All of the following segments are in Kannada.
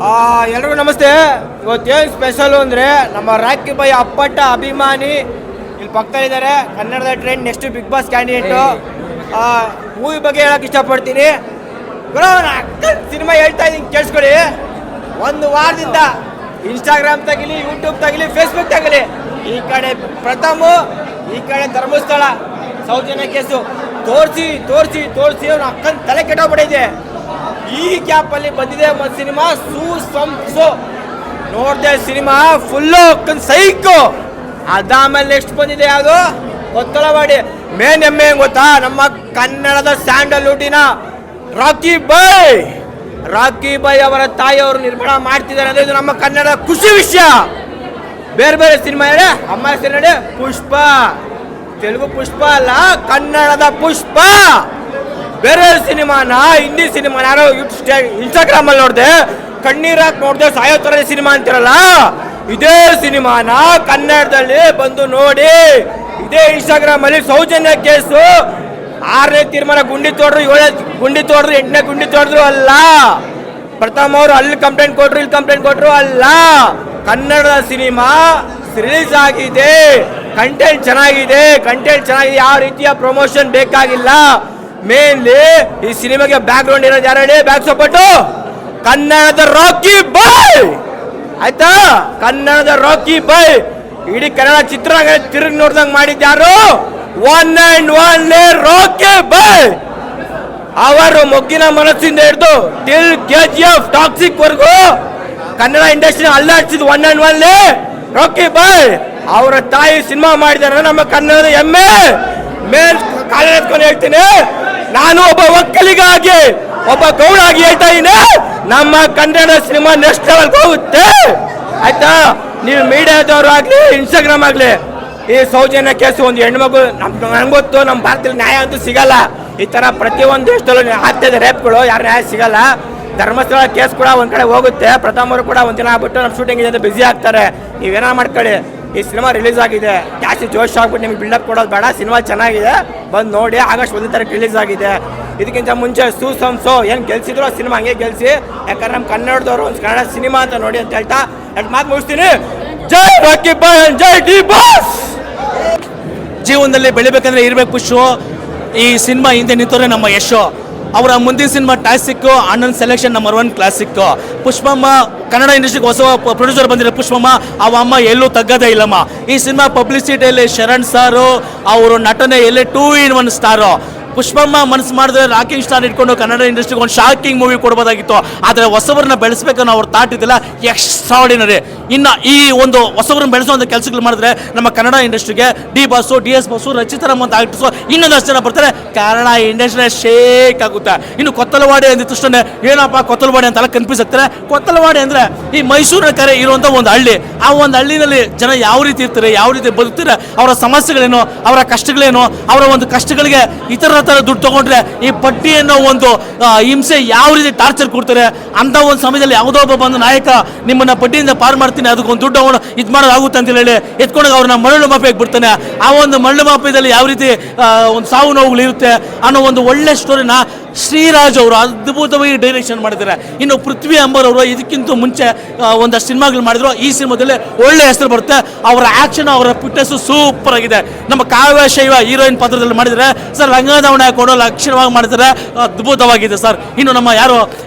ಎಲ್ರಿಗೂ ನಮಸ್ತೆ. ಇವತ್ತೇನು ಸ್ಪೆಷಲು ಅಂದರೆ ನಮ್ಮ ರಾಕಿ ಬಾಯ್ ಅಪ್ಪಟ್ಟ ಅಭಿಮಾನಿ ಇಲ್ಲಿ ಪಕ್ಕದಲ್ಲಿದ್ದಾರೆ. ಕನ್ನಡದ trend next Bigg Boss candidate. Movie ಬಗ್ಗೆ ಹೇಳೋಕೆ ಇಷ್ಟಪಡ್ತೀನಿ. ಸಿನಿಮಾ ಹೇಳ್ತಾ ಇದ್ದೀನಿ, ಕೇಳಿಸ್ಕೊಳ್ಳಿ. ಒಂದು ವಾರದಿಂದ ಇನ್ಸ್ಟಾಗ್ರಾಮ್ ತಗಲಿ, ಯೂಟ್ಯೂಬ್ ತಗಲಿ, ಫೇಸ್ಬುಕ್ ತಗಲಿ, ಈ ಕಡೆ ಪ್ರಥಮ, ಈ ಕಡೆ ಧರ್ಮಸ್ಥಳ ಸೌಜನ್ಯ ಕೇಸು ತೋರಿಸಿ ತೋರಿಸಿ ತೋರಿಸಿ ಅವ್ನ ಅಕ್ಕನ ತಲೆ ಕೆಟ್ಟೋಗ್ಬಿಟ್ಟಿದೆ. ಈ ಗ್ಯಾಪಲ್ಲಿ ಬಂದಿದೆ ಒಂದು ಸಿನಿಮಾ ಸೂಸಂಸು. ನೋಡಿದೆ ಸಿನಿಮಾ ಫುಲ್ಲು ಸೈಕು. ಅದಾದ್ಮೇಲೆ ನೆಕ್ಸ್ಟ್ ಬಂದಿದೆ ಯಾವುದು ಗೊತ್ತಲ್ಲ ಮಾಡಿ. ಮೇನ್ ಎಮ್ಮೆ ಹೆಂಗ್ ಗೊತ್ತಾ, ನಮ್ಮ ಕನ್ನಡದ ಸ್ಯಾಂಡಲ್ವುಡ್ಡಿನ ರಾಕಿ ಬಾಯ್ ಅವರ ತಾಯಿಯವರು ನಿರ್ಮಾಣ ಮಾಡ್ತಿದ್ದಾರೆ ಅಂದ್ರೆ ಇದು ನಮ್ಮ ಕನ್ನಡ ಖುಷಿ ವಿಷಯ. ಬೇರೆ ಬೇರೆ ಸಿನಿಮಾ ಹೇಳಿ ಅಮ್ಮ ಹೆಸರು ನೋಡಿ, ಪುಷ್ಪ. ತೆಲುಗು ಪುಷ್ಪ ಅಲ್ಲ, ಕನ್ನಡದ ಪುಷ್ಪ. ಬೇರೆ ಸಿನಿಮಾನ, ಹಿಂದಿ ಸಿನಿಮಾನ ಯಾರೋ ಇನ್ಸ್ಟಾಗ್ರಾಮ್ ಅಲ್ಲಿ ನೋಡಿದೆ, ಕಣ್ಣೀರಾಕ್ ನೋಡಿದೆ, ಸಾಯೋ ಥರ ಸಿನಿಮಾ ಅಂತಿರಲ್ಲ, ಇದೇ ಸಿನಿಮಾನ ಕನ್ನಡದಲ್ಲಿ ಬಂದು ನೋಡಿ. ಇದೇ ಇನ್ಸ್ಟಾಗ್ರಾಮ್ ಅಲ್ಲಿ ಸೌಜನ್ಯ ಕೇಸು 6ನೇ ತೀರ್ಮಾನ ಗುಂಡಿ ತೋಡ್ರು, 7ನೇ ಗುಂಡಿ ತೋಡ್ರು, 8ನೇ ಗುಂಡಿ ತೋಡ್ರು ಅಲ್ಲ. ಪ್ರಥಮ ಅವರು ಅಲ್ಲಿ ಕಂಪ್ಲೇಂಟ್ ಕೊಟ್ರು, ಇಲ್ಲಿ ಕಂಪ್ಲೇಂಟ್ ಕೊಟ್ರು ಅಲ್ಲ. ಕನ್ನಡದ ಸಿನಿಮಾ ರಿಲೀಸ್ ಆಗಿದೆ, ಕಂಟೆಂಟ್ ಚೆನ್ನಾಗಿದೆ, ಯಾವ ರೀತಿಯ ಪ್ರಮೋಷನ್ ಬೇಕಾಗಿಲ್ಲ. ಮೇನ್ಲಿ ಈ ಸಿನಿಮಾಗೆ ಬ್ಯಾಕ್ ಗ್ರೌಂಡ್ ಇರೋದು ಯಾರು ಹೇಳಿ? ಬ್ಯಾಕ್ ಸಪೋರ್ಟು ಕನ್ನಡದ ರಾಕಿ ಬಾಯ್, ಆಯ್ತಾ? ಕನ್ನಡದ ರಾಕಿ ಬಾಯ್ ಇಡೀ ಕನ್ನಡ ಚಿತ್ರರಂಗ ತಿರುಗಿ ನೋಡ್ದಂಗ್ ಮಾಡಿದ್ಯಾರು? One and only Rocky Bhai. ಅವರು ಮೊಗ್ಗಿನ ಮನಸ್ಸಿಂದ ಹಿಡಿದು ಟಿಲ್ KGF ಟಾಕ್ಸಿಕ್ ವರ್ಗು ಕನ್ನಡ ಇಂಡಸ್ಟ್ರಿ ಅಲ್ಲಾಡ್ಸಿದ್ one and only Rocky Bhai. ಅವರ ತಾಯಿ ಸಿನಿಮಾ ಮಾಡಿದಾರೆ, ನಮ್ಮ ಕನ್ನಡದ ಹೆಮ್ಮೆ. ಮೇಲ್ ಕಾಲ ಎತ್ಕೊಂಡು ಹೇಳ್ತೀನಿ, ನಾನು ಒಬ್ಬ ಒಕ್ಕಲಿಗಾಗಿ, ಒಬ್ಬ ಗೌಡಾಗಿ ಹೇಳ್ತಾ ಇದ್ದೀನಿ, ನಮ್ಮ ಕನ್ನಡ ಸಿನಿಮಾ ನೆಕ್ಸ್ಟ್ ಲೆವೆಲ್ಗೆ ಹೋಗುತ್ತೆ, ಆಯ್ತಾ? ನೀವು ಮೀಡಿಯಾದವರು ಆಗಲಿ, ಇನ್ಸ್ಟಾಗ್ರಾಮ್ ಆಗಲಿ, ಈ ಸೌಜನ್ಯ ಕೇಸು ಒಂದು ಹೆಣ್ಮಗು, ನಮ್ಗೆ ಗೊತ್ತು ನಮ್ಮ ಭಾರತದಲ್ಲಿ ನ್ಯಾಯ ಅಂತೂ ಸಿಗಲ್ಲ. ಈ ಥರ ಪ್ರತಿಯೊಂದು ದೇಶದಲ್ಲೂ ಆಗ್ತಾಯಿದೆ ರೇಪ್ಗಳು, ಯಾರು ನ್ಯಾಯ ಸಿಗಲ್ಲ. ಧರ್ಮಸ್ಥಳ ಕೇಸ್ ಕೂಡ ಒಂದು ಕಡೆ ಹೋಗುತ್ತೆ. ಪ್ರಥಮರು ಕೂಡ ಒಂದಿನ ಆಗ್ಬಿಟ್ಟು ನಮ್ಮ ಶೂಟಿಂಗ್ ಇದೆ ಅಂತ ಬ್ಯುಸಿ ಆಗ್ತಾರೆ. ನೀವೇನೋ ಮಾಡ್ಕೊಳ್ಳಿ. ಈ ಸಿನಿಮಾ ರಿಲೀಸ್ ಆಗಿದೆ, ಜಾಸ್ತಿ ಜೋಶ್ ಆಗ್ಬಿಟ್ಟು ನಿಮ್ಗೆ ಬಿಲ್ಡಪ್ ಕೊಡೋದು ಬೇಡ. ಸಿನಿಮಾ ಚೆನ್ನಾಗಿದೆ, ಬಂದು ನೋಡಿ. ಆಗಸ್ಟ್ 1ನೇ ತಾರೀಕು ರಿಲೀಸ್ ಆಗಿದೆ. ಇದಕ್ಕಿಂತ ಮುಂಚೆ ಸೂಸಂಸು ಏನು ಗೆಲ್ಸಿದ್ರು ಆ ಸಿನಿಮಾ ಹಂಗೆ ಗೆಲ್ಸಿ. ಯಾಕಂದ್ರೆ ನಮ್ಮ ಕನ್ನಡದವರು ಒಂದು ಕನ್ನಡ ಸಿನಿಮಾ ಅಂತ ನೋಡಿ ಅಂತ ಹೇಳ್ತಾ ಎರಡು ಮಾತು ಮುಗಿಸ್ತೀನಿ. ಜೈ ರಾಕಿ ಬಾಯ್, ಜೈ ಡಿ ಬಾಸ್. ಜೀವನದಲ್ಲಿ ಬೆಳಿಬೇಕಂದ್ರೆ ಇರಬೇಕು ಪುಷು. ಈ ಸಿನಿಮಾ ಹಿಂದೆ ನಿಂತವ್ರೆ ನಮ್ಮ ಯಶು. ಅವರ ಮುಂದಿನ ಸಿನಿಮಾ ಟಾಕ್ಸಿಕ್ಕು, ಅಣ್ಣನ selection number 1 classic. Pushpamma Kannada ಇಂಡಸ್ಟ್ರಿಗೆ ಹೊಸ ಪ್ರೊಡ್ಯೂಸರ್ ಬಂದಿರೋ ಪುಷ್ಪಮ್ಮ, ಅವ ಅಮ್ಮ ಎಲ್ಲೂ ತಗ್ಗದೇ ಇಲ್ಲಮ್ಮ. ಈ ಸಿನಿಮಾ ಪಬ್ಲಿಸಿಟಿಯಲ್ಲಿ ಶರಣ್ ಸಾರು, ಅವರು ನಟನೆ ಎಲ್ಲಿ 2 in 1 ಸ್ಟಾರು. ಪುಷ್ಪಮ್ಮ ಮನಸ್ಸು ಮಾಡಿದ್ರೆ ರಾಕಿಂಗ್ ಸ್ಟಾರ್ ಇಟ್ಕೊಂಡು ಕನ್ನಡ ಇಂಡಸ್ಟ್ರಿಗೆ ಒಂದು ಶಾಕಿಂಗ್ ಮೂವಿ ಕೊಡ್ಬೋದಾಗಿತ್ತು. ಆದರೆ ಹೊಸಬ್ರನ್ನ ಬೆಳೆಸ್ಬೇಕನ್ನೋ ಅವ್ರ ಥಾಟ್ ಇದ್ದಿಲ್ಲ, ಎಕ್ಸ್ಟ್ರಾರ್ಡಿನರಿ. ಇನ್ನು ಈ ಒಂದು ಹೊಸಬ್ರನ್ನ ಬೆಳೆಸುವಂಥ ಕೆಲಸಗಳು ಮಾಡಿದ್ರೆ ನಮ್ಮ ಕನ್ನಡ ಇಂಡಸ್ಟ್ರಿಗೆ D boss, DS boss, Rachita Ram ಅಂತ ಆಕ್ಟರ್ಸು ಇನ್ನೊಂದಷ್ಟು ಜನ ಬರ್ತಾರೆ. ಕನ್ನಡ ಇಂಡಸ್ಟ್ರಿ ಶೇಕ್ ಆಗುತ್ತೆ. ಇನ್ನು ಕೊತ್ತಲವಾಡಿ ಅಂದಿತ್ತಷ್ಟೇ ಏನಪ್ಪ ಕೊತ್ತಲವಾಡಿ ಅಂತೆಲ್ಲ ಕನ್ಫ್ಯೂಸ್ ಆಗ್ತಾರೆ. ಕೊತ್ತಲವಾಡಿ ಅಂದರೆ ಈ ಮೈಸೂರಿನ ಕರೆ ಇರುವಂಥ ಒಂದು ಹಳ್ಳಿ. ಆ ಒಂದು ಹಳ್ಳಿನಲ್ಲಿ ಜನ ಯಾವ ರೀತಿ ಇರ್ತಾರೆ, ಯಾವ ರೀತಿ ಬದುಕ್ತಾರೆ, ಅವರ ಸಮಸ್ಯೆಗಳೇನು, ಅವರ ಕಷ್ಟಗಳೇನು, ಅವರ ಒಂದು ಕಷ್ಟಗಳಿಗೆ ಇತರ ತರ ದುಡ್ಡು ತಗೊಂಡ್ರೆ ಈ ಪಟ್ಟಿ ಅನ್ನೋ ಒಂದು ಹಿಂಸೆ ಯಾವ ರೀತಿ ಟಾರ್ಚರ್ ಕೊಡ್ತಾರೆ ಅಂತ ಒಂದು ಸಮಯದಲ್ಲಿ ಯಾವುದೋ ಒಬ್ಬ ಬಂದು ನಾಯಕ ನಿಮ್ಮನ್ನ ಪಟ್ಟಿಯಿಂದ ಪಾರು ಮಾಡ್ತೀನಿ, ಅದಕ್ಕೊಂದು ದುಡ್ಡು ಅವನು ಇದು ಮಾಡೋದಾಗುತ್ತೆ ಅಂತ ಹೇಳಿ ಎತ್ಕೊಂಡಾಗ ಅವ್ರನ್ನ ಮರಳು ಮಾಫಿಯಾಗಿ ಬಿಡ್ತಾನೆ. ಆ ಒಂದು ಮರಳು ಮಾಫಿಯಾದಲ್ಲಿ ಯಾವ ರೀತಿ ಒಂದು ಸಾವು ನೋವುಗಳು ಇರುತ್ತೆ ಅನ್ನೋ ಒಂದು ಒಳ್ಳೆ ಸ್ಟೋರಿನ ಶ್ರೀರಾಜ್ ಅವರು ಅದ್ಭುತವಾಗಿ ಡೈರೆಕ್ಷನ್ ಮಾಡಿದ್ದಾರೆ. ಇನ್ನು ಪೃಥ್ವಿ ಅಂಬರ್ ಅವರು ಇದಕ್ಕಿಂತ ಮುಂಚೆ ಒಂದಷ್ಟು ಸಿನಿಮಾಗಳು ಮಾಡಿದ್ರು. ಈ ಸಿನಿಮಾದಲ್ಲಿ ಒಳ್ಳೆ ಹೆಸರು ಬರುತ್ತೆ. ಅವರ ಆ್ಯಕ್ಷನ್, ಅವರ ಫಿಟ್ನೆಸ್ಸು ಸೂಪರ್ ಆಗಿದೆ. ನಮ್ಮ ಕಾವ್ಯ ಶೈವ ಹೀರೋಯಿನ್ ಪಾತ್ರದಲ್ಲಿ ಮಾಡಿದರೆ ಸರ್, ರಂಗಧಾವಣೆ ಹಾಕೊಂಡು ಲಕ್ಷಣವಾಗಿ ಮಾಡಿದರೆ ಅದ್ಭುತವಾಗಿದೆ ಸರ್. ಇನ್ನು ನಮ್ಮ ಯಾರು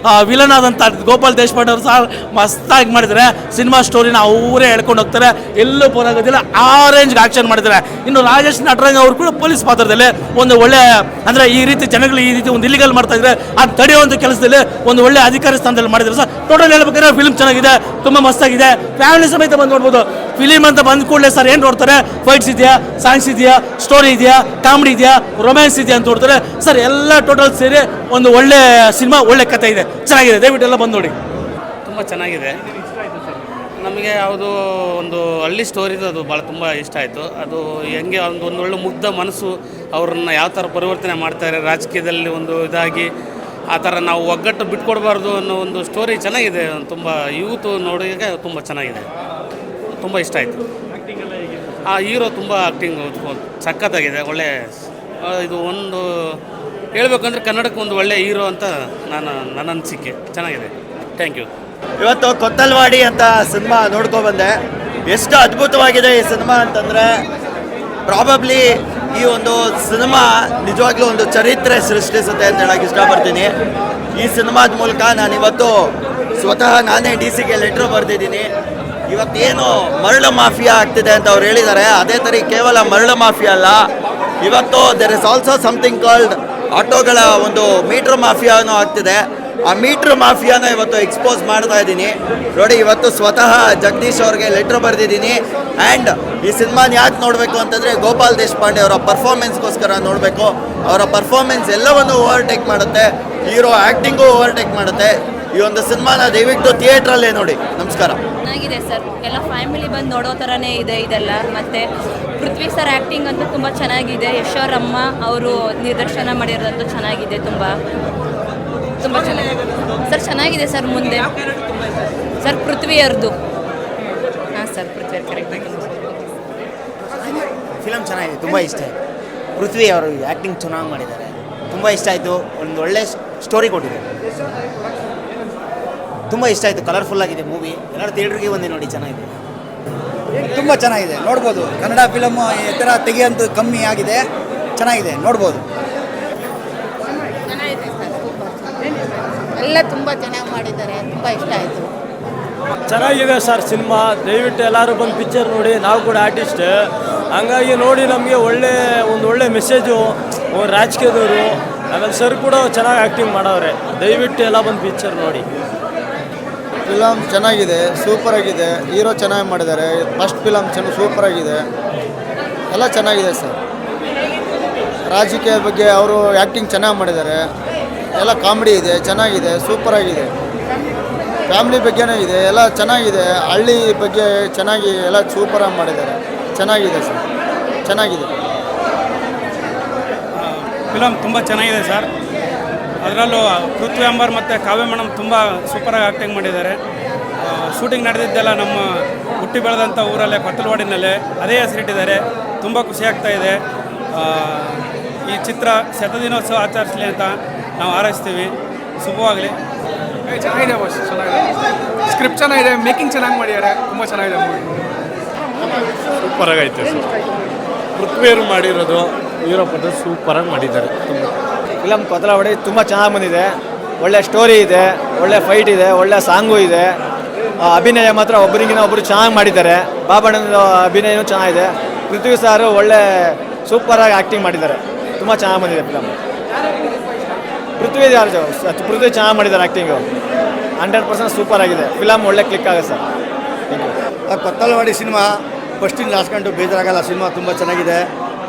ವಿಲನ್ ಆದಂಥ ಗೋಪಾಲ್ ದೇಶಪಾಂಡೆ ಅವರು ಸಹ ಮಸ್ತಾಗಿ ಮಾಡಿದ್ದಾರೆ. ಸಿನಿಮಾ ಸ್ಟೋರಿನ ಅವರೇ ಹೇಳ್ಕೊಂಡು ಹೋಗ್ತಾರೆ, ಎಲ್ಲೂ ಪೋರಾಗೋದಿಲ್ಲ. ಆರೆಂಜ್ಗೆ ಆ್ಯಕ್ಷನ್ ಮಾಡಿದ್ದಾರೆ. ಇನ್ನು ರಾಜೇಶ್ ನಟರಂಗ ಅವರು ಕೂಡ ಪೊಲೀಸ್ ಪಾತ್ರದಲ್ಲಿ ಒಂದು ಒಳ್ಳೆ, ಅಂದರೆ ಈ ರೀತಿ ಜನಗಳು ಈ ರೀತಿ ಒಂದು ಇಲ್ಲಿಗಲ್ ಮಾಡ್ತಾ ಇದ್ರೆ ಅದು ತಡೆಯುವಂಥ ಕೆಲಸದಲ್ಲಿ ಒಂದು ಒಳ್ಳೆ ಅಧಿಕಾರಿ ಸ್ಥಾನದಲ್ಲಿ ಮಾಡಿದ್ರು ಸರ್. ಟೋಟಲ್ ಹೇಳ್ಬೇಕಾದ್ರೆ ಫಿಲ್ಮ್ ಚೆನ್ನಾಗಿದೆ, ತುಂಬ ಮಸ್ತಾಗಿದೆ. ಫ್ಯಾಮಿಲಿ ಸಮೇತ ಬಂದು ನೋಡ್ಬೋದು. ಫಿಲಿಮ್ ಅಂತ ಬಂದ ಕೂಡಲೇ ಸರ್ ಏನು ನೋಡ್ತಾರೆ? ಫೈಟ್ಸ್ ಇದೆಯಾ, ಸಾಂಗ್ಸ್ ಇದೆಯಾ, ಸ್ಟೋರಿ ಇದೆಯಾ, ಕಾಮಿಡಿ ಇದೆಯಾ, ರೊಮ್ಯಾನ್ಸ್ ಇದೆಯಾ ಅಂತ ನೋಡ್ತಾರೆ ಸರ್. ಎಲ್ಲ ಟೋಟಲ್ ಸೇರಿ ಒಂದು ಒಳ್ಳೆ ಸಿನಿಮಾ, ಒಳ್ಳೆ ಕಥೆ ಇದೆ, ಚೆನ್ನಾಗಿದೆ. ದಯವಿಟ್ಟು ಎಲ್ಲ ಬಂದು ನೋಡಿ. ತುಂಬ ಚೆನ್ನಾಗಿದೆ. ನಮಗೆ ಯಾವುದು ಒಂದು ಹಳ್ಳಿ ಸ್ಟೋರಿದು ಅದು ಭಾಳ ತುಂಬ ಇಷ್ಟ ಆಯಿತು. ಅದು ಹೆಂಗೆ ಒಂದು ಒಳ್ಳೆ ಮುಗ್ಧ ಮನಸ್ಸು, ಅವ್ರನ್ನ ಯಾವ ಥರ ಪರಿವರ್ತನೆ ಮಾಡ್ತಾರೆ ರಾಜಕೀಯದಲ್ಲಿ ಒಂದು ಇದಾಗಿ, ಆ ಥರ ನಾವು ಒಗ್ಗಟ್ಟು ಬಿಟ್ಕೊಡ್ಬಾರ್ದು ಅನ್ನೋ ಒಂದು ಸ್ಟೋರಿ ಚೆನ್ನಾಗಿದೆ. ತುಂಬ ಯೂತ್ ನೋಡೋಕ್ಕೆ ತುಂಬ ಚೆನ್ನಾಗಿದೆ, ತುಂಬ ಇಷ್ಟ ಆಯಿತು. ಆ ಹೀರೋ ತುಂಬ ಆ್ಯಕ್ಟಿಂಗ್ ಸಖತ್ತಾಗಿದೆ, ಒಳ್ಳೆ. ಇದು ಒಂದು ಹೇಳ್ಬೇಕಂದ್ರೆ ಕನ್ನಡಕ್ಕೆ ಒಂದು ಒಳ್ಳೆ ಹೀರೋ ಅಂತ ನನ್ನ ಅನಿಸಿಕೆ. ಚೆನ್ನಾಗಿದೆ. Thank you. ಇವತ್ತು ಕೊತ್ತಲ್ವಾಡಿ ಅಂತ ಸಿನಿಮಾ ನೋಡ್ಕೊಬಂದೆ. ಎಷ್ಟು ಅದ್ಭುತವಾಗಿದೆ ಈ ಸಿನಿಮಾ ಅಂತಂದರೆ, ಪ್ರಾಬಬ್ಲಿ ಈ ಒಂದು ಸಿನಿಮಾ ನಿಜವಾಗ್ಲೂ ಒಂದು ಚರಿತ್ರೆ ಸೃಷ್ಟಿಸುತ್ತೆ ಅಂತ ಹೇಳಕ್ಕೆ ಇಷ್ಟಪಡ್ತೀನಿ. ಈ ಸಿನಿಮಾದ ಮೂಲಕ ನಾನಿವತ್ತು ಸ್ವತಃ ನಾನೇ DC-ಗೆ ಲೆಟ್ರ್ ಬರೆದಿದ್ದೀನಿ. ಇವತ್ತೇನು ಮರಳು ಮಾಫಿಯಾ ಆಗ್ತಿದೆ ಅಂತ ಅವ್ರು ಹೇಳಿದ್ದಾರೆ, ಅದೇ ಥರ ಕೇವಲ ಮರಳು ಮಾಫಿಯಾ ಅಲ್ಲ, ಇವತ್ತು there is also something called ಆಟೋಗಳ ಒಂದು ಮೀಟ್ರ್ ಮಾಫಿಯಾನು ಆಗ್ತಿದೆ. ಆ ಮೀಟ್ರ್ ಮಾಫಿಯಾನ ಇವತ್ತು ಎಕ್ಸ್ಪೋಸ್ ಮಾಡ್ತಾ ಇದ್ದೀನಿ. ನೋಡಿ, ಇವತ್ತು ಸ್ವತಃ ಜಗದೀಶ್ ಅವ್ರಿಗೆ ಲೆಟ್ರ್ ಬರೆದಿದ್ದೀನಿ. ಆ್ಯಂಡ್ ಈ ಸಿನಿಮಾನ ಯಾಕೆ ನೋಡಬೇಕು ಅಂತಂದರೆ, ಗೋಪಾಲ್ ದೇಶಪಾಂಡೆ ಅವರ ಪರ್ಫಾರ್ಮೆನ್ಸ್ಗೋಸ್ಕರ ನೋಡಬೇಕು. ಅವರ ಪರ್ಫಾರ್ಮೆನ್ಸ್ ಎಲ್ಲವನ್ನು ಓವರ್ಟೇಕ್ ಮಾಡುತ್ತೆ, ಹೀರೋ ಆ್ಯಕ್ಟಿಂಗು ಓವರ್ಟೇಕ್ ಮಾಡುತ್ತೆ. ಈ ಒಂದು ಸಿನಿಮಾನ ದಯವಿಟ್ಟು ಥಿಯೇಟ್ರಲ್ಲೇ ನೋಡಿ. ನಮಸ್ಕಾರ. ಚೆನ್ನಾಗಿದೆ ಸರ್, ಎಲ್ಲ ಫ್ಯಾಮಿಲಿ ಬಂದು ನೋಡೋ ಥರನೇ ಇದೆ ಇದೆಲ್ಲ. ಮತ್ತು ಪೃಥ್ವಿ ಸರ್ ಆ್ಯಕ್ಟಿಂಗ್ ಅಂತೂ ತುಂಬ ಚೆನ್ನಾಗಿದೆ. ಯಶೋರಮ್ಮ ಅವರು ನಿರ್ದೇಶನ ಮಾಡಿರೋದಂತೂ ಚೆನ್ನಾಗಿದೆ, ತುಂಬ ಚೆನ್ನಾಗಿದೆ ಸರ್. ಚೆನ್ನಾಗಿದೆ ಸರ್. ಮುಂದೆ ಸರ್ ಪೃಥ್ವಿ ಅವ್ರದ್ದು. ಹಾಂ ಸರ್, ಪೃಥ್ವಿ ಅವ್ರು ಕರೆಕ್ಟ್. ಫಿಲಮ್ ಚೆನ್ನಾಗಿದೆ, ತುಂಬ ಇಷ್ಟ ಆಯಿತು. ಪೃಥ್ವಿ ಅವರು ಆ್ಯಕ್ಟಿಂಗ್ ಚೆನ್ನಾಗಿ ಮಾಡಿದ್ದಾರೆ, ತುಂಬ ಇಷ್ಟ ಆಯಿತು. ಒಂದು ಒಳ್ಳೆ ಸ್ಟೋರಿ ಕೊಟ್ಟಿದ್ದಾರೆ, ತುಂಬ ಇಷ್ಟ ಆಯಿತು. ಕಲರ್ಫುಲ್ ಆಗಿದೆ ಮೂವಿ. ಎಲ್ಲರೂ ಥಿಯೇಟ್ರಿಗೆ ಬಂದು ನೋಡಿ, ಚೆನ್ನಾಗಿದೆ, ತುಂಬ ಚೆನ್ನಾಗಿದೆ, ನೋಡ್ಬೋದು. ಕನ್ನಡ ಫಿಲಮ್ ಈ ಥರ ತೆಗೆಯಂತೂ ಕಮ್ಮಿ ಆಗಿದೆ, ಚೆನ್ನಾಗಿದೆ, ನೋಡ್ಬೋದು. ಎಲ್ಲ ತುಂಬ ಚೆನ್ನಾಗಿ ಮಾಡಿದ್ದಾರೆ, ತುಂಬ ಇಷ್ಟ ಆಯಿತು. ಚೆನ್ನಾಗಿದೆ ಸರ್ ಸಿನಿಮಾ. ದಯವಿಟ್ಟು ಎಲ್ಲರೂ ಬಂದು ಪಿಕ್ಚರ್ ನೋಡಿ. ನಾವು ಕೂಡ ಆರ್ಟಿಸ್ಟ್, ಹಂಗಾಗಿ ನೋಡಿ ನಮಗೆ ಒಳ್ಳೆ ಮೆಸೇಜು. ರಾಜಕೀಯದವರು ಆಮೇಲೆ ಸರ್ ಕೂಡ ಚೆನ್ನಾಗಿ ಆ್ಯಕ್ಟಿಂಗ್ ಮಾಡವ್ರೆ. ದಯವಿಟ್ಟು ಎಲ್ಲ ಬಂದು ಪಿಕ್ಚರ್ ನೋಡಿ. ಫಿಲಮ್ ಚೆನ್ನಾಗಿದೆ, ಸೂಪರಾಗಿದೆ. ಹೀರೋ ಚೆನ್ನಾಗಿ ಮಾಡಿದ್ದಾರೆ. ಫಸ್ಟ್ ಫಿಲಮ್ ಸೂಪರಾಗಿದೆ, ಎಲ್ಲ ಚೆನ್ನಾಗಿದೆ ಸರ್. ರಾಜಕೀಯ ಬಗ್ಗೆ ಅವರು ಆ್ಯಕ್ಟಿಂಗ್ ಚೆನ್ನಾಗಿ ಮಾಡಿದ್ದಾರೆ. ಎಲ್ಲ ಕಾಮಿಡಿ ಇದೆ, ಚೆನ್ನಾಗಿದೆ, ಸೂಪರಾಗಿದೆ. ಫ್ಯಾಮಿಲಿ ಬಗ್ಗೆನೇ ಇದೆ, ಎಲ್ಲ ಚೆನ್ನಾಗಿದೆ. ಹಳ್ಳಿ ಬಗ್ಗೆ ಚೆನ್ನಾಗಿ ಎಲ್ಲ ಸೂಪರಾಗಿ ಮಾಡಿದ್ದಾರೆ. ಚೆನ್ನಾಗಿದೆ ಸರ್, ಚೆನ್ನಾಗಿದೆ. ಫಿಲಮ್ ತುಂಬ ಚೆನ್ನಾಗಿದೆ ಸರ್. ಅದರಲ್ಲೂ ಪೃಥ್ವಿ ಅಂಬರ್ ಮತ್ತು ಕಾವ್ಯ ಮೇಡಮ್ ತುಂಬ ಸೂಪರಾಗಿ ಆ್ಯಕ್ಟಿಂಗ್ ಮಾಡಿದ್ದಾರೆ. ಶೂಟಿಂಗ್ ನಡೆದಿದ್ದೆಲ್ಲ ನಮ್ಮ ಹುಟ್ಟಿ ಬೆಳೆದಂಥ ಊರಲ್ಲೇ ಕೊತ್ತಲವಾಡಿನಲ್ಲೇ, ಅದೇ ಹೆಸರಿಟ್ಟಿದ್ದಾರೆ. ತುಂಬ ಖುಷಿಯಾಗ್ತಾ ಇದೆ. ಈ ಚಿತ್ರ ಶತದಿನೋತ್ಸವ ಆಚರಿಸಲಿ ಅಂತ ನಾವು ಹಾರೈಸ್ತೀವಿ. ಶುಭವಾಗಲಿ. ಚೆನ್ನಾಗಿದೆ ಬಾಸ್, ಚೆನ್ನಾಗಿದೆ. ಸ್ಕ್ರಿಪ್ಟ್ ಚೆನ್ನಾಗಿದೆ, ಮೇಕಿಂಗ್ ಚೆನ್ನಾಗಿ ಮಾಡಿದ್ದಾರೆ, ತುಂಬ ಚೆನ್ನಾಗಿದೆ ಮೂವಿ. ಸೂಪರಾಗೈತೆ ಸರ್. ಪೃಥ್ವಿಯವರು ಮಾಡಿರೋದು ಹೀರೋ ಪಟ್ಟು ಸೂಪರಾಗಿ ಮಾಡಿದ್ದಾರೆ. ತುಂಬ ಫಿಲಮ್ ಕೊತ್ತಲವಾಡಿ ತುಂಬ ಚೆನ್ನಾಗಿ ಬಂದಿದೆ. ಒಳ್ಳೆ ಸ್ಟೋರಿ ಇದೆ, ಒಳ್ಳೆ ಫೈಟ್ ಇದೆ, ಒಳ್ಳೆ ಸಾಂಗು ಇದೆ. ಅಭಿನಯ ಮಾತ್ರ ಒಬ್ಬರಿಗಿನ ಒಬ್ಬರು ಚೆನ್ನಾಗಿ ಮಾಡಿದ್ದಾರೆ. ಬಾಬಣ್ಣನ ಅಭಿನಯನೂ ಚೆನ್ನಾಗಿದೆ. ಪೃಥ್ವಿ ಸಾರು ಒಳ್ಳೆ ಸೂಪರಾಗಿ ಆ್ಯಕ್ಟಿಂಗ್ ಮಾಡಿದ್ದಾರೆ. ತುಂಬ ಚೆನ್ನಾಗಿ ಬಂದಿದೆ ಫಿಲಮ್. ಪೃಥ್ವಿ ಚೆನ್ನಾಗಿ ಮಾಡಿದ್ದಾರೆ ಆ್ಯಕ್ಟಿಂಗು. 100% ಸೂಪರ್ ಆಗಿದೆ. ಫಿಲಮ್ ಒಳ್ಳೆ ಕ್ಲಿಕ್ ಆಗುತ್ತೆ sir. Thank you. Kothalavadi cinema ಫಸ್ಟಿಂದ ಲಾಸ್ಟ್ ಗಂಟು ಬೇಜಾರಾಗಲ್ಲ. ಸಿನಿಮಾ ತುಂಬ ಚೆನ್ನಾಗಿದೆ.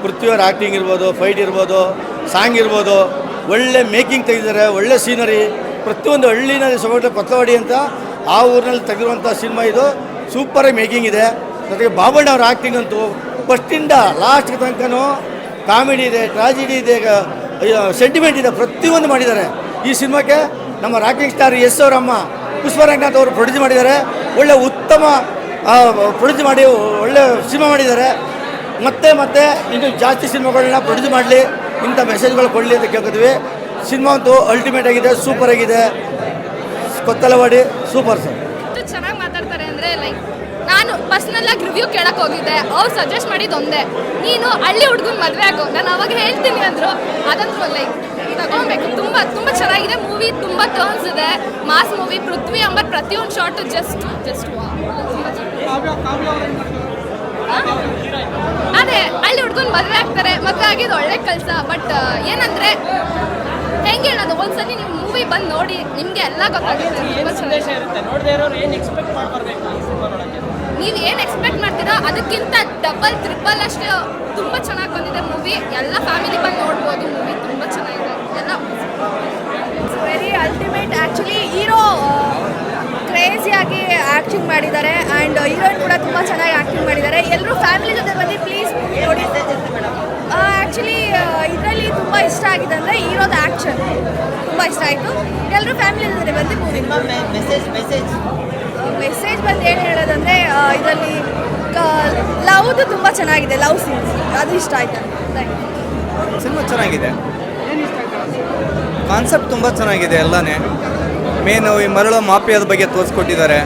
ಪೃಥ್ವಿಯವರ ಆ್ಯಕ್ಟಿಂಗ್ ಇರ್ಬೋದು, ಫೈಟ್ ಇರ್ಬೋದು, ಸಾಂಗ್ ಇರ್ಬೋದು, ಒಳ್ಳೆ ಮೇಕಿಂಗ್ ತೆಗೆದಿದ್ದಾರೆ. ಒಳ್ಳೆ ಸೀನರಿ. ಪ್ರತಿಯೊಂದು ಹಳ್ಳಿನಲ್ಲಿ ಸೊಗಟು ಕೊತ್ತಲವಾಡಿ ಅಂತ ಆ ಊರಿನಲ್ಲಿ ತೆಗೆದಿರುವಂಥ ಸಿನಿಮಾ ಇದು. ಸೂಪರಾಗಿ ಮೇಕಿಂಗ್ ಇದೆ. ಜೊತೆಗೆ ಬಾಬಣ್ಣ ಅವ್ರ ಆ್ಯಕ್ಟಿಂಗ್ ಅಂತೂ ಫಸ್ಟಿಂದ ಲಾಸ್ಟ್ ತನಕನೂ ಕಾಮಿಡಿ ಇದೆ, ಟ್ರಾಜಿಡಿ ಇದೆ, ಸೆಂಟಿಮೆಂಟ್ ಇದೆ, ಪ್ರತಿಯೊಂದು ಮಾಡಿದ್ದಾರೆ. ಈ ಸಿನಿಮಾಕ್ಕೆ ನಮ್ಮ ರಾಕಿಂಗ್ ಸ್ಟಾರ್ ಎಸ್ ಅವರಮ್ಮ ಪುಷ್ಪರಂಗನಾಥ್ ಅವರು ಪ್ರೊಡ್ಯೂಸ್ ಮಾಡಿದ್ದಾರೆ. ಒಳ್ಳೆ ಉತ್ತಮ ಪ್ರೊಡ್ಯೂಸ್ ಮಾಡಿ ಒಳ್ಳೆ ಸಿನಿಮಾ ಮಾಡಿದ್ದಾರೆ. ಮತ್ತೆ ಇನ್ನು ಜಾಸ್ತಿ ಸಿನಿಮಾಗಳನ್ನ ಪ್ರೊಡ್ಯೂಸ್ ಮಾಡಲಿ, ಇಂಥ ಮೆಸೇಜ್ಗಳು ಕೊಡಲಿ ಅಂತ ಕೇಳ್ಕೊತೀವಿ. ಸಿನಿಮಾ ಅಂತೂ ಅಲ್ಟಿಮೇಟ್ ಆಗಿದೆ, ಸೂಪರ್ ಆಗಿದೆ. Kothalavadi super sir. ಚೆನ್ನಾಗಿ ಮಾತಾಡ್ತಾರೆ ಅಂದರೆ ಲೈಕ್ ನಾನು ಪರ್ಸ್ನಲ್ಲಾಗಿ ರಿವ್ಯೂ ಕೇಳಕ್ಕೆ ಹೋಗಿದ್ದೆ. ಅವ್ರು ಸಜೆಸ್ಟ್ ಮಾಡಿದ್ದು ಒಂದೇ, ನೀನು ಹಳ್ಳಿ ಹುಡುಗನ ಮದುವೆ ಆಗೋ. ನಾನು ಅವಾಗ ಹೇಳ್ತೀನಿ ಅಂದರು. ಅದಂತೂ ಲೈಕ್ ತಗೊಬೇಕು. ತುಂಬ ಚೆನ್ನಾಗಿದೆ ಮೂವಿ. ತುಂಬ ಟರ್ನ್ಸ್ ಇದೆ. Mass movie. ಪೃಥ್ವಿ ಅಂಬರ್ ಪ್ರತಿಯೊಂದು ಶಾರ್ಟು ಜಸ್ಟ್ ಅದೇ ಹಳ್ಳಿ ಹುಡ್ಕೊಂಡು ಮದುವೆ ಆಗ್ತಾರೆ. ಮದುವೆ ಆಗಿದ್ದು ಒಳ್ಳೆ ಕೆಲಸ. ಬಟ್ ಏನಂದರೆ ಹೆಂಗೆ ಹೇಳೋದು, ಒಂದ್ಸಲಿ ನೀವು ಮೂವಿ ಬಂದು ನೋಡಿ, ನಿಮಗೆ ಎಲ್ಲ ಗೊತ್ತಾಗುತ್ತೆ. ನೀವು ಏನು ಎಕ್ಸ್ಪೆಕ್ಟ್ ಮಾಡ್ತೀರಾ ಅದಕ್ಕಿಂತ ಡಬಲ್ ಟ್ರಿಪಲ್ ಅಷ್ಟು ತುಂಬ ಚೆನ್ನಾಗಿ ಬಂದಿದೆ ಮೂವಿ. ಎಲ್ಲ ಫ್ಯಾಮಿಲಿ ಬಂದು ನೋಡ್ಬೋದು. ಮೂವಿ ತುಂಬ ಚೆನ್ನಾಗಿದೆ. ಎಲ್ಲ ವೆರಿ ಅಲ್ಟಿಮೇಟ್. ಆ್ಯಕ್ಚುಲಿ ಹೀರೋ ಕ್ರೇಜಿಯಾಗಿ ಆ್ಯಕ್ಟಿಂಗ್ ಮಾಡಿದ್ದಾರೆ. ಆ್ಯಂಡ್ ಹೀರೋಯಿನ್ ಕೂಡ ತುಂಬ ಚೆನ್ನಾಗಿ ಆ್ಯಕ್ಟಿಂಗ್ ಮಾಡಿದ್ದಾರೆ. ಎಲ್ಲರೂ ಫ್ಯಾಮಿಲಿ ಜೊತೆ ಬಂದು ಪ್ಲೀಸ್ ನೋಡಿ. ಆ್ಯಕ್ಚುಲಿ ಇದರಲ್ಲಿ ತುಂಬ ಇಷ್ಟ ಆಗಿದೆ ಅಂದರೆ ಹೀರೋದ ಆ್ಯಕ್ಷನ್ ತುಂಬ ಇಷ್ಟ ಆಯಿತು. ಎಲ್ಲರೂ ಫ್ಯಾಮಿಲಿ ಜೊತೆ ಬಂದು ಮೂವಿ. ಮೆಸೇಜ್ ಬಂದು ಏನು ಹೇಳೋದಂದರೆ, ಇದರಲ್ಲಿ ಲವ್ದು ತುಂಬ ಚೆನ್ನಾಗಿದೆ. ಲವ್ ಸೀನ್ಸ್ ಅದು ಇಷ್ಟ ಆಯ್ತು. ಸಿನಿಮಾ ಚೆನ್ನಾಗಿದೆ. ಕಾನ್ಸೆಪ್ಟ್ ತುಂಬ ಚೆನ್ನಾಗಿದೆ. ಎಲ್ಲನೇ ಮೇನು ಈ ಮರಳು ಮಾಫಿಯಾದ ಬಗ್ಗೆ ತೋರಿಸ್ಕೊಟ್ಟಿದ್ದಾರೆ.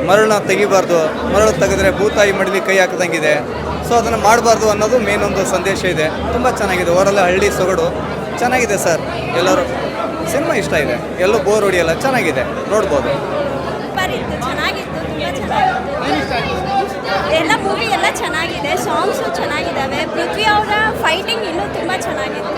ಮರಳನ್ನ ತೆಗಿಬಾರ್ದು, ಮರಳು ತೆಗೆದ್ರೆ ಭೂತಾಯಿ ಮಡಿಲಿ ಕೈ ಹಾಕಿದಂಗಿದೆ. ಸೊ ಅದನ್ನು ಮಾಡಬಾರ್ದು ಅನ್ನೋದು ಮೇನ್ ಒಂದು ಸಂದೇಶ ಇದೆ. ತುಂಬ ಚೆನ್ನಾಗಿದೆ. ಓವರಲ್ಲ ಹಳ್ಳಿ ಸೊಗಡು ಚೆನ್ನಾಗಿದೆ ಸರ್. ಎಲ್ಲರೂ ಸಿನಿಮಾ ಇಷ್ಟ ಇದೆ, ಎಲ್ಲೂ ಬೋರ್ ಹೊಡಿಯಲ್ಲ, ಚೆನ್ನಾಗಿದೆ, ನೋಡ್ಬೋದು. ಸೂಪರ್ ಇತ್ತು, ಚೆನ್ನಾಗಿತ್ತು, ತುಂಬ ಚೆನ್ನಾಗಿತ್ತು. ಎಲ್ಲ ಮೂವಿ ಎಲ್ಲ ಚೆನ್ನಾಗಿದೆ, ಸಾಂಗ್ಸು ಚೆನ್ನಾಗಿದ್ದಾವೆ. ಪೃಥ್ವಿ ಅವರ ಫೈಟಿಂಗ್ ಇನ್ನೂ ತುಂಬ ಚೆನ್ನಾಗಿದೆ.